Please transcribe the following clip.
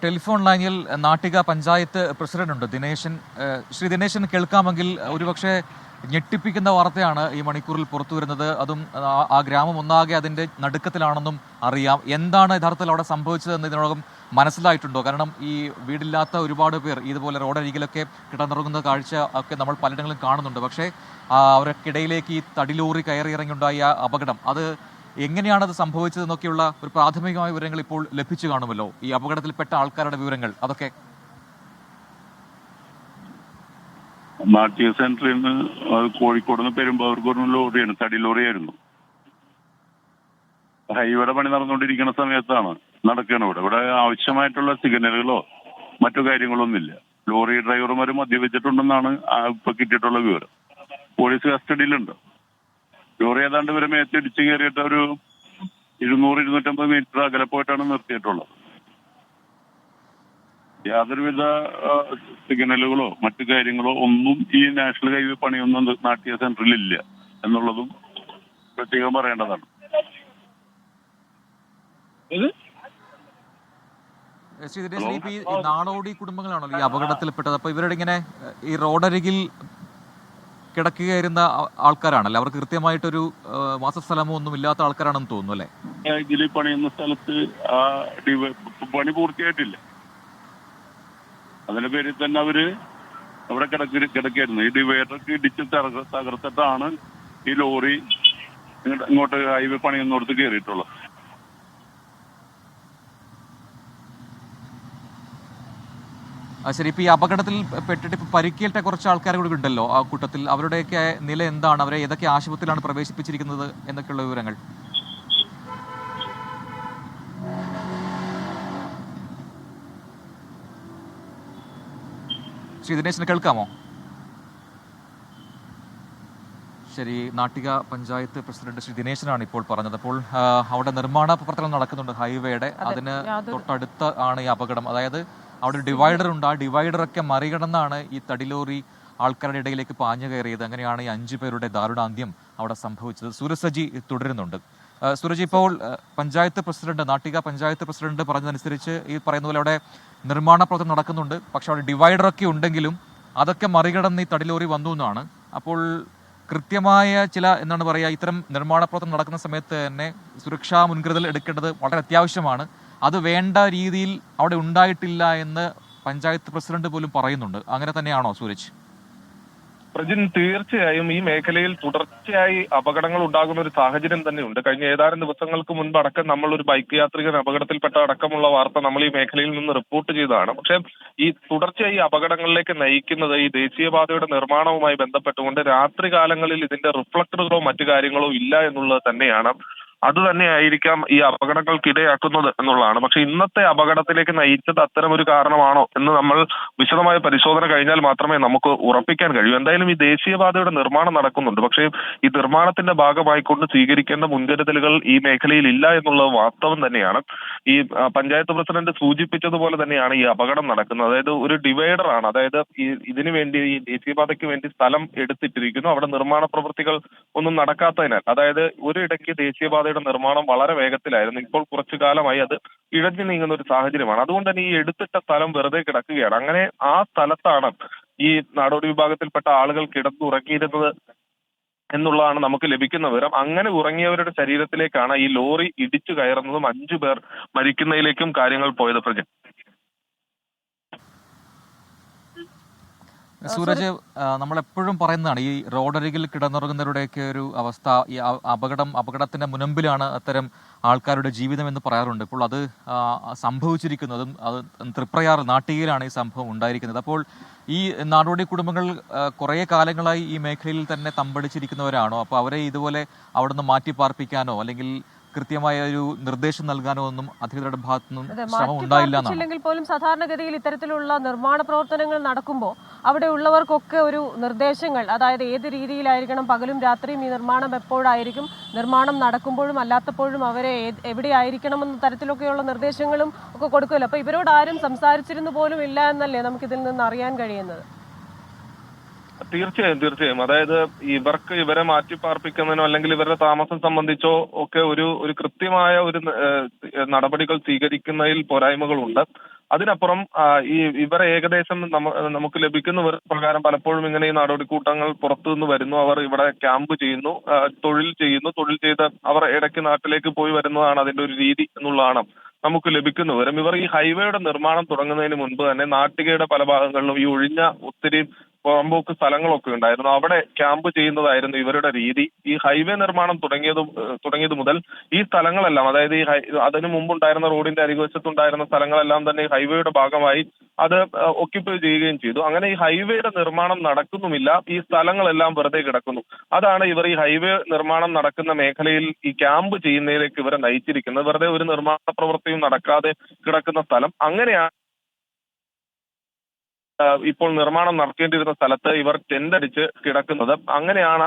Telephone ലൈനിൽ Nattika panchayat president ഉണ്ട് ദിനേശൻ. ശ്രീ ദിനേശൻ, കേൾക്കാമെങ്കിൽ ഒരുപക്ഷെ ഞെട്ടിപ്പിക്കുന്ന വാർത്തയാണ് ഈ മണിക്കൂറിൽ പുറത്തു വരുന്നത്. അതും ആ ഗ്രാമം ഒന്നാകെ അതിന്റെ നടുക്കത്തിലാണെന്നും അറിയാം. എന്താണ് യഥാർത്ഥത്തിൽ അവിടെ സംഭവിച്ചതെന്ന് ഇതിനോടകം മനസ്സിലായിട്ടുണ്ടോ? കാരണം ഈ വീടില്ലാത്ത ഒരുപാട് പേർ ഇതുപോലെ റോഡരികിലൊക്കെ കിടന്നിറങ്ങുന്ന കാഴ്ച ഒക്കെ നമ്മൾ പലയിടങ്ങളിലും കാണുന്നുണ്ട്. പക്ഷേ അവർക്കിടയിലേക്ക് ഈ തടിലോറി കയറി ഇറങ്ങിയുണ്ടായ അപകടം, അത് എങ്ങനെയാണത് സംഭവിച്ചതെന്നൊക്കെയുള്ള ഒരു പ്രാഥമികമായ വിവരങ്ങൾ ഇപ്പോൾ ലഭിച്ചു കാണുമല്ലോ. ഈ അപകടത്തിൽപ്പെട്ട ആൾക്കാരുടെ വിവരങ്ങൾ അതൊക്കെ. നാട്യ സെന്ററിൽ നിന്ന് കോഴിക്കോട് നിന്ന് പെരുമ്പാവൂർക്ക് ലോറിയാണ്, തടി ലോറിയായിരുന്നു. ഹൈവേയുടെ പണി നടന്നുകൊണ്ടിരിക്കുന്ന സമയത്താണ് നടക്കുകയാണ്. ഇവിടെ ആവശ്യമായിട്ടുള്ള സിഗ്നലുകളോ മറ്റു കാര്യങ്ങളൊന്നുമില്ല. ലോറി ഡ്രൈവർമാർ മദ്യപിച്ചിട്ടുണ്ടെന്നാണ് ഇപ്പൊ കിട്ടിയിട്ടുള്ള വിവരം. പോലീസ് കസ്റ്റഡിയിലുണ്ട്. ലോറി ഏതാണ്ട് ഇവരെ മേത്തിടിച്ച് കയറിയിട്ട് ഒരു 200-250 മീറ്റർ അകലെ പോയിട്ടാണ് നിർത്തിയിട്ടുള്ളത്. യാതൊരുവിധ സിഗ്നലുകളോ മറ്റു കാര്യങ്ങളോ ഒന്നും ഈ നാഷണൽ ഹൈവേ പണിയൊന്നും നാട്യ സെന്ററിൽ ഇല്ല എന്നുള്ളതും പ്രത്യേകം പറയേണ്ടതാണ്. ഈ നാടോടി കുടുംബങ്ങളാണല്ലോ ഈ അപകടത്തിൽപ്പെട്ടത്. അപ്പൊ ഇവരുടെ ഇങ്ങനെ ഈ റോഡരികിൽ കിടക്കുകയായിരുന്ന ആൾക്കാരാണല്ലോ. അവർക്ക് കൃത്യമായിട്ടൊരു വാസസ്ഥലമോ ഒന്നും ഇല്ലാത്ത ആൾക്കാരാണെന്ന് തോന്നുന്നു അല്ലേ? ഇതിൽ പണിയുന്ന സ്ഥലത്ത് പണി പൂർത്തിയായിട്ടില്ല. അതിന്റെ പേരിൽ തന്നെ അവര് അവിടെ കിടക്കായിരുന്നു. ഈ ഡിവൈഡർക്ക് ഇടിച്ച് തകർത്തിട്ടാണ് ഈ ലോറി ഇങ്ങോട്ട് ഹൈവേ പണിയുന്നിടത്ത് കയറിയിട്ടുള്ളത്. ശരി, ഇപ്പൊ ഈ അപകടത്തിൽ പെട്ടിട്ട് ഇപ്പൊ പരിക്കേറ്റ കുറച്ച് ആൾക്കാർ കൂടി ഉണ്ടല്ലോ ആ കൂട്ടത്തിൽ. അവരുടെയൊക്കെ നില എന്താണ്? അവരെ ഏതൊക്കെ ആശുപത്രിയിലാണ് പ്രവേശിപ്പിച്ചിരിക്കുന്നത് എന്നൊക്കെയുള്ള വിവരങ്ങൾ? ശ്രീ ദിനേശിനെ കേൾക്കാമോ? ശരി, നാട്ടിക പഞ്ചായത്ത് പ്രസിഡന്റ് ശ്രീ ദിനേശനാണ് ഇപ്പോൾ പറഞ്ഞത്. അപ്പോൾ അവിടെ നിർമ്മാണ പ്രവർത്തനം നടക്കുന്നുണ്ട് ഹൈവേയുടെ. അതിന് തൊട്ടടുത്ത് ആണ് ഈ അപകടം. അതായത് അവിടെ ഡിവൈഡർ ഉണ്ട്. ആ ഡിവൈഡറൊക്കെ മറികടന്നാണ് ഈ തടിലോറി ആൾക്കാരുടെ ഇടയിലേക്ക് പാഞ്ഞു കയറിയത്. അങ്ങനെയാണ് ഈ 5 പേരുടെ ദാരുണാന്ത്യം അവിടെ സംഭവിച്ചത്. സൂരജ് സജി തുടരുന്നുണ്ട്. സൂരജ്, ഇപ്പോൾ പഞ്ചായത്ത് പ്രസിഡന്റ്, നാട്ടിക പഞ്ചായത്ത് പ്രസിഡന്റ് പറഞ്ഞതനുസരിച്ച് ഈ പറയുന്ന പോലെ അവിടെ നിർമ്മാണ പ്രവർത്തനം നടക്കുന്നുണ്ട്. പക്ഷെ അവിടെ ഡിവൈഡറൊക്കെ ഉണ്ടെങ്കിലും അതൊക്കെ മറികടന്ന് ഈ തടിലോറി വന്നു എന്നാണ്. അപ്പോൾ കൃത്യമായ ചില എന്താണ് പറയുക, ഇത്തരം നിർമ്മാണ പ്രവർത്തനം നടക്കുന്ന സമയത്ത് തന്നെ സുരക്ഷാ മുൻകരുതൽ എടുക്കേണ്ടത് വളരെ അത്യാവശ്യമാണ്. അത് വേണ്ട രീതിയിൽ അവിടെ ഉണ്ടായിട്ടില്ല എന്ന് പഞ്ചായത്ത് പ്രസിഡന്റ് പോലും പറയുന്നുണ്ട്. അങ്ങനെ തന്നെയാണോ സൂരജ്? പ്രജിൻ, തീർച്ചയായും ഈ മേഖലയിൽ തുടർച്ചയായി അപകടങ്ങൾ ഉണ്ടാകുന്ന ഒരു സാഹചര്യം തന്നെയുണ്ട്. കഴിഞ്ഞ ഏതാനും ദിവസങ്ങൾക്ക് മുൻപ് അടക്കം നമ്മൾ ഒരു ബൈക്ക് യാത്രികൻ അപകടത്തിൽപ്പെട്ട അടക്കമുള്ള വാർത്ത നമ്മൾ ഈ മേഖലയിൽ നിന്ന് റിപ്പോർട്ട് ചെയ്തതാണ്. പക്ഷേ ഈ തുടർച്ചയായി അപകടങ്ങളിലേക്ക് നയിക്കുന്നത് ഈ ദേശീയപാതയുടെ നിർമ്മാണവുമായി ബന്ധപ്പെട്ടുകൊണ്ട് രാത്രി കാലങ്ങളിൽ ഇതിന്റെ റിഫ്ലക്ടറുകളോ മറ്റു കാര്യങ്ങളോ ഇല്ല എന്നുള്ളത് തന്നെയാണ്. അതുതന്നെയായിരിക്കാം ഈ അപകടങ്ങൾക്ക് ഇടയാക്കുന്നത് എന്നുള്ളതാണ്. പക്ഷെ ഇന്നത്തെ അപകടത്തിലേക്ക് നയിച്ചത് അത്തരം ഒരു കാരണമാണോ എന്ന് നമ്മൾ വിശദമായ പരിശോധന കഴിഞ്ഞാൽ മാത്രമേ നമുക്ക് ഉറപ്പിക്കാൻ കഴിയൂ. എന്തായാലും ഈ ദേശീയപാതയുടെ നിർമ്മാണം നടക്കുന്നുണ്ട്. പക്ഷേ ഈ നിർമ്മാണത്തിന്റെ ഭാഗമായിക്കൊണ്ട് സ്വീകരിക്കേണ്ട മുൻകരുതലുകൾ ഈ മേഖലയിൽ ഇല്ല എന്നുള്ളത് വാസ്തവം തന്നെയാണ്. ഈ പഞ്ചായത്ത് പ്രസിഡന്റ് സൂചിപ്പിച്ചതുപോലെ തന്നെയാണ് ഈ അപകടം നടക്കുന്നത്. അതായത് ഒരു ഡിവൈഡർ ആണ്. അതായത് ഇതിനു വേണ്ടി ഈ ദേശീയപാതയ്ക്ക് വേണ്ടി സ്ഥലം എടുത്തിട്ടിരിക്കുന്നു. അവിടെ നിർമ്മാണ പ്രവൃത്തികൾ ഒന്നും നടക്കാത്തതിനാൽ, അതായത് ഒരിടയ്ക്ക് ദേശീയപാത നിർമ്മാണം വളരെ വേഗത്തിലായിരുന്നു. ഇപ്പോൾ കുറച്ചു കാലമായി അത് ഇഴഞ്ഞു നീങ്ങുന്ന ഒരു സാഹചര്യമാണ്. അതുകൊണ്ട് തന്നെ ഈ എടുത്തിട്ട സ്ഥലം വെറുതെ കിടക്കുകയാണ്. അങ്ങനെ ആ സ്ഥലത്താണ് ഈ നാടോടി വിഭാഗത്തിൽപ്പെട്ട ആളുകൾ കിടന്നുറങ്ങിയിരുന്നത് എന്നുള്ളതാണ് നമുക്ക് ലഭിക്കുന്ന വിവരം. അങ്ങനെ ഉറങ്ങിയവരുടെ ശരീരത്തിലേക്കാണ് ഈ ലോറി ഇടിച്ചു കയറുന്നതും 5 പേർ മരിക്കുന്നതിലേക്കും കാര്യങ്ങൾ പോയത്. പ്രജൻ, സൂരജ്, നമ്മളെപ്പോഴും പറയുന്നതാണ് ഈ റോഡരികിൽ കിടന്നുറങ്ങുന്നവരുടെയൊക്കെ ഒരു അവസ്ഥ. ഈ അപകടത്തിന്റെ മുനമ്പിലാണ് അത്തരം ആൾക്കാരുടെ ജീവിതം എന്ന് പറയാറുണ്ട്. ഇപ്പോൾ അത് സംഭവിച്ചിരിക്കുന്നതും അത് തൃപ്രയാർ നാട്ടികയിലാണ് ഈ സംഭവം ഉണ്ടായിരിക്കുന്നത്. അപ്പോൾ ഈ നാടോടി കുടുംബങ്ങൾ കുറേ കാലങ്ങളായി ഈ മേഖലയിൽ തന്നെ തമ്പടിച്ചിരിക്കുന്നവരാണോ? അപ്പോൾ അവരെ ഇതുപോലെ അവിടെ നിന്ന് മാറ്റി പാർപ്പിക്കാനോ അല്ലെങ്കിൽ കൃത്യമായ ഒരു നിർദ്ദേശം നൽകാനോ ഒന്നും അധികൃതരുടെ ഭാഗത്തുനിന്നും ശ്രമം ഉണ്ടായില്ല എന്നാണ്. പോലും സാധാരണഗതിയിൽ ഇത്തരത്തിലുള്ള നിർമ്മാണ പ്രവർത്തനങ്ങൾ നടക്കുമ്പോൾ അവിടെ ഉള്ളവർക്കൊക്കെ ഒരു നിർദ്ദേശങ്ങൾ, അതായത് ഏത് രീതിയിലായിരിക്കണം, പകലും രാത്രിയും ഈ നിർമ്മാണം എപ്പോഴായിരിക്കും, നിർമ്മാണം നടക്കുമ്പോഴും അല്ലാത്തപ്പോഴും അവരെ എവിടെയായിരിക്കണം എന്ന തരത്തിലൊക്കെയുള്ള നിർദ്ദേശങ്ങളും ഒക്കെ കൊടുക്കുമല്ലോ. അപ്പൊ ഇവരോട് ആരും സംസാരിച്ചിരുന്നു പോലും ഇല്ല എന്നല്ലേ നമുക്കിതിൽ നിന്ന് അറിയാൻ കഴിയുന്നത്? തീർച്ചയായും അതായത് ഇവരെ മാറ്റി പാർപ്പിക്കുന്നതിനോ അല്ലെങ്കിൽ ഇവരുടെ താമസം സംബന്ധിച്ചോ ഒക്കെ ഒരു കൃത്യമായ ഒരു നടപടികൾ സ്വീകരിക്കുന്നതിൽ പോരായ്മകളുണ്ട്. അതിനപ്പുറം ഇവർ ഏകദേശം നമുക്ക് ലഭിക്കുന്ന പ്രകാരം പലപ്പോഴും ഇങ്ങനെ ഈ നടപടിക്കൂട്ടങ്ങൾ പുറത്തുനിന്ന് വരുന്നു, അവർ ഇവിടെ ക്യാമ്പ് ചെയ്യുന്നു, തൊഴിൽ ചെയ്ത് അവർ ഇടയ്ക്ക് നാട്ടിലേക്ക് പോയി വരുന്നതാണ് അതിന്റെ ഒരു രീതി എന്നുള്ളതാണ് നമുക്ക് ലഭിക്കുന്ന വിവരം. ഇവർ ഈ ഹൈവേയുടെ നിർമ്മാണം തുടങ്ങുന്നതിന് മുൻപ് തന്നെ നാട്ടികയുടെ പല ഭാഗങ്ങളിലും ഈ ഒഴിഞ്ഞ ഒത്തിരി പുറമ്പോക്ക് സ്ഥലങ്ങളൊക്കെ ഉണ്ടായിരുന്നു, അവിടെ ക്യാമ്പ് ചെയ്യുന്നതായിരുന്നു ഇവരുടെ രീതി. ഈ ഹൈവേ നിർമ്മാണം തുടങ്ങിയത് മുതൽ ഈ സ്ഥലങ്ങളെല്ലാം, അതായത് അതിനു മുമ്പുണ്ടായിരുന്ന റോഡിന്റെ അരികുവശത്തുണ്ടായിരുന്ന സ്ഥലങ്ങളെല്ലാം തന്നെ ഈ ഹൈവേയുടെ ഭാഗമായി അത് ഒക്യുപ്പൈ ചെയ്യുകയും ചെയ്തു. അങ്ങനെ ഈ ഹൈവേയുടെ നിർമ്മാണം നടക്കുന്നുമില്ല, ഈ സ്ഥലങ്ങളെല്ലാം വെറുതെ കിടക്കുന്നു. അതാണ് ഇവർ ഈ ഹൈവേ നിർമ്മാണം നടക്കുന്ന മേഖലയിൽ ഈ ക്യാമ്പ് ചെയ്യുന്നതിലേക്ക് ഇവരെ നയിച്ചിരിക്കുന്നത്. വെറുതെ ഒരു നിർമ്മാണ പ്രവൃത്തിയും നടക്കാതെ കിടക്കുന്ന സ്ഥലം, അങ്ങനെയാണ് ഇപ്പോൾ നിർമ്മാണം നടക്കേണ്ടിയിരുന്ന സ്ഥലത്ത് ഇവർ ടെന്റ് അടിച്ച് കിടക്കുന്നത്. അങ്ങനെയാണ്